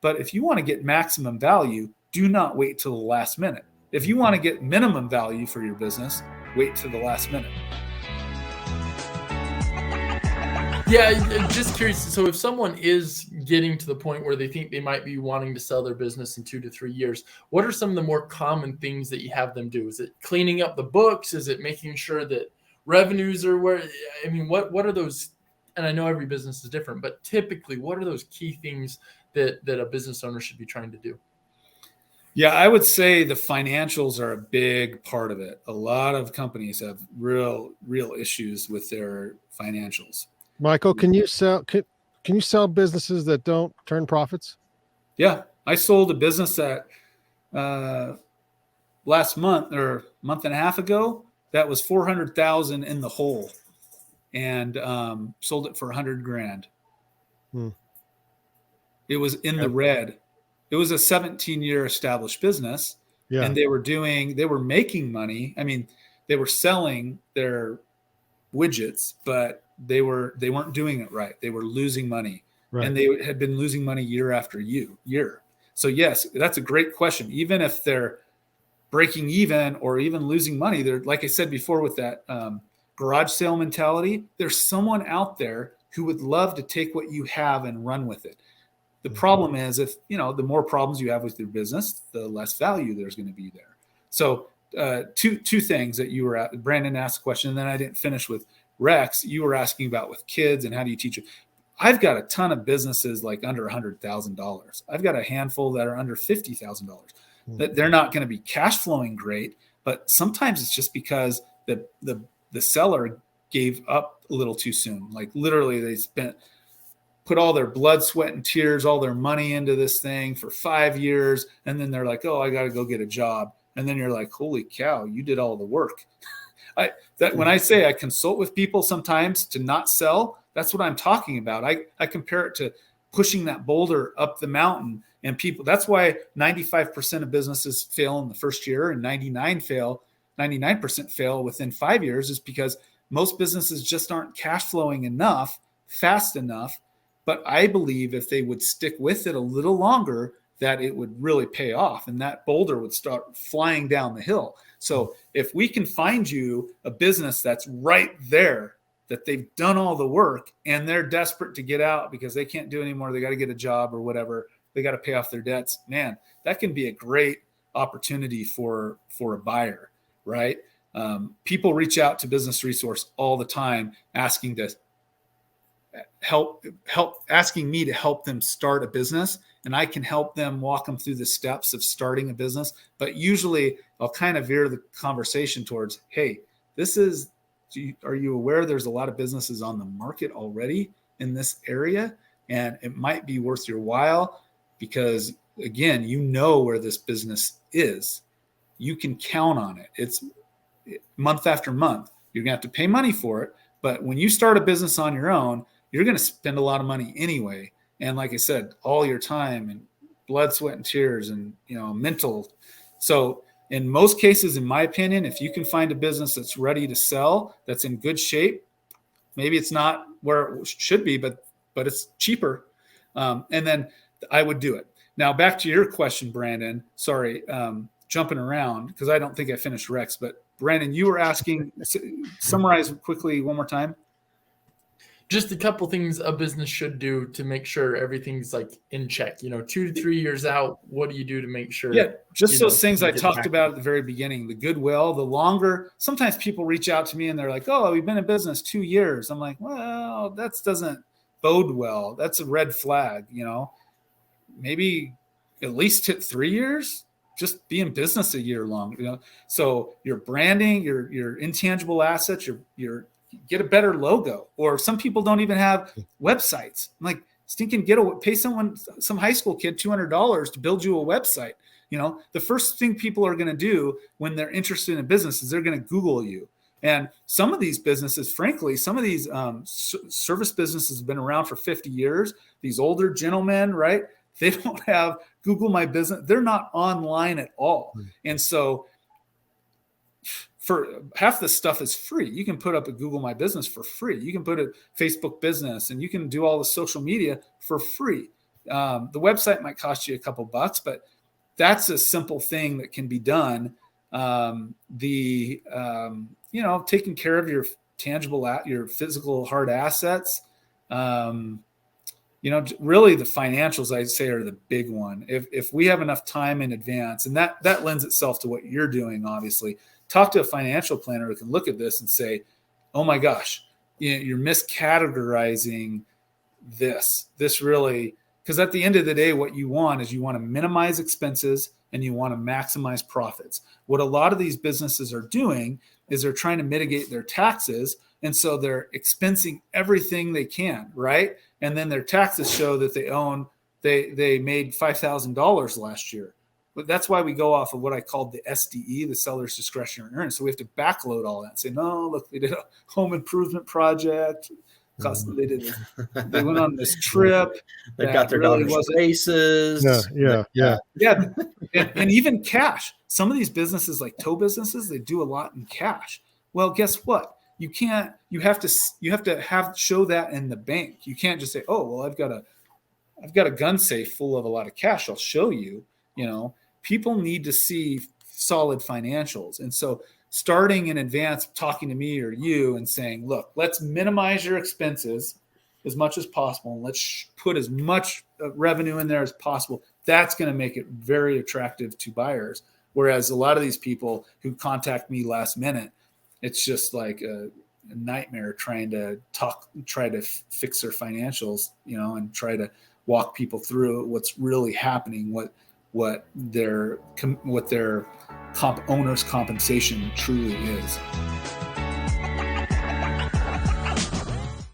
But if you want to get maximum value, do not wait till the last minute. If you want to get minimum value for your business, wait till the last minute. Yeah, just curious. So if someone is getting to the point where they think they might be wanting to sell their business in 2 to 3 years, what are some of the more common things that you have them do? Is it cleaning up the books? Is it making sure that revenues are where, I mean, what are those? And I know every business is different, but typically what are those key things that a business owner should be trying to do? Yeah, I would say the financials are a big part of it. A lot of companies have real issues with their financials. Michael, can you sell businesses that don't turn profits? Yeah, I sold a business that last month or month and a half ago that was $400,000 in the hole, and sold it for $100,000. It was in the red. It was a 17-year established business, and they were making money. I mean, they were selling their widgets, but they weren't doing it right. They were losing money, and they had been losing money year after year. So yes, that's a great question. Even if they're breaking even or even losing money, they're, like I said before, with that garage sale mentality, there's someone out there who would love to take what you have and run with it. The problem is, if the more problems you have with your business, the less value there's going to be there. So two things that you were at. Brandon asked a question, and then I didn't finish with Rex. You were asking about with kids and how do you teach them. I've got a ton of businesses like under $100,000. I've got a handful that are under $50,000. That they're not going to be cash flowing great, but sometimes it's just because the seller gave up a little too soon. Like literally, they put all their blood, sweat, and tears, all their money into this thing for 5 years, and then they're like, "Oh, I got to go get a job." And then you're like, "Holy cow, you did all the work." When I say I consult with people sometimes to not sell, that's what I'm talking about. I compare it to pushing that boulder up the mountain, and people. That's why 95% of businesses fail in the first year, and 99% fail within 5 years, is because most businesses just aren't cash flowing enough, fast enough. But I believe if they would stick with it a little longer, that it would really pay off, and that boulder would start flying down the hill. So if we can find you a business that's right there, that they've done all the work and they're desperate to get out because they can't do anymore, they got to get a job or whatever, they got to pay off their debts, man, that can be a great opportunity for a buyer, right? People reach out to Business Resource all the time asking to asking me to help them start a business, and I can help them walk them through the steps of starting a business. But usually I'll kind of veer the conversation towards, hey, are you aware there's a lot of businesses on the market already in this area? And it might be worth your while because, again, where this business is. You can count on it. It's month after month. You're going to have to pay money for it. But when you start a business on your own, you're going to spend a lot of money anyway. And like I said, all your time and blood, sweat, and tears and, mental. So in most cases, in my opinion, if you can find a business that's ready to sell, that's in good shape, maybe it's not where it should be, but it's cheaper. And then I would do it. Now, back to your question, Brandon, sorry, jumping around because I don't think I finished Rex, but Brandon, you were asking, summarize quickly one more time. Just a couple things a business should do to make sure everything's like in check. 2 to 3 years out, what do you do to make sure? Yeah, just those things I talked about at the very beginning. The goodwill, the longer. Sometimes people reach out to me and they're like, "Oh, we've been in business 2 years." I'm like, "Well, that doesn't bode well. That's a red flag." Maybe at least hit 3 years. Just be in business a year long. So your branding, your intangible assets, your get a better logo. Or some people don't even have websites. I'm like, stinking pay some high school kid $200 to build you a website. The first thing people are going to do when they're interested in a business is they're going to Google you. And some of these businesses, frankly, some of these service businesses have been around for 50 years. These older gentlemen, right? They don't have Google My Business. They're not online at all. And so for half the stuff is free. You can put up a Google My Business for free. You can put a Facebook business and you can do all the social media for free. The website might cost you a couple bucks, but that's a simple thing that can be done. Taking care of your your physical hard assets. Really the financials, I'd say, are the big one. If we have enough time in advance, and that lends itself to what you're doing, obviously, talk to a financial planner who can look at this and say, oh my gosh, you're miscategorizing this really, because at the end of the day, what you want is you want to minimize expenses and you want to maximize profits. What a lot of these businesses are doing is they're trying to mitigate their taxes. And so they're expensing everything they can, right? And then their taxes show that they made $5,000 last year. But that's why we go off of what I called the SDE, the seller's discretionary earnings. So we have to backload all that and say, no, look, they did a home improvement project. They went on this trip. They got their really daughter's braces. Yeah. And even cash. Some of these businesses, like tow businesses, they do a lot in cash. Well, guess what? You have to show that in the bank. You can't just say, oh, well, I've got a gun safe full of a lot of cash. I'll show you. People need to see solid financials. And so starting in advance, talking to me or you and saying, look, let's minimize your expenses as much as possible. And let's put as much revenue in there as possible. That's going to make it very attractive to buyers. Whereas a lot of these people who contact me last minute, it's just like a nightmare trying to fix their financials, and try to walk people through what's really happening, what their owner's compensation truly is.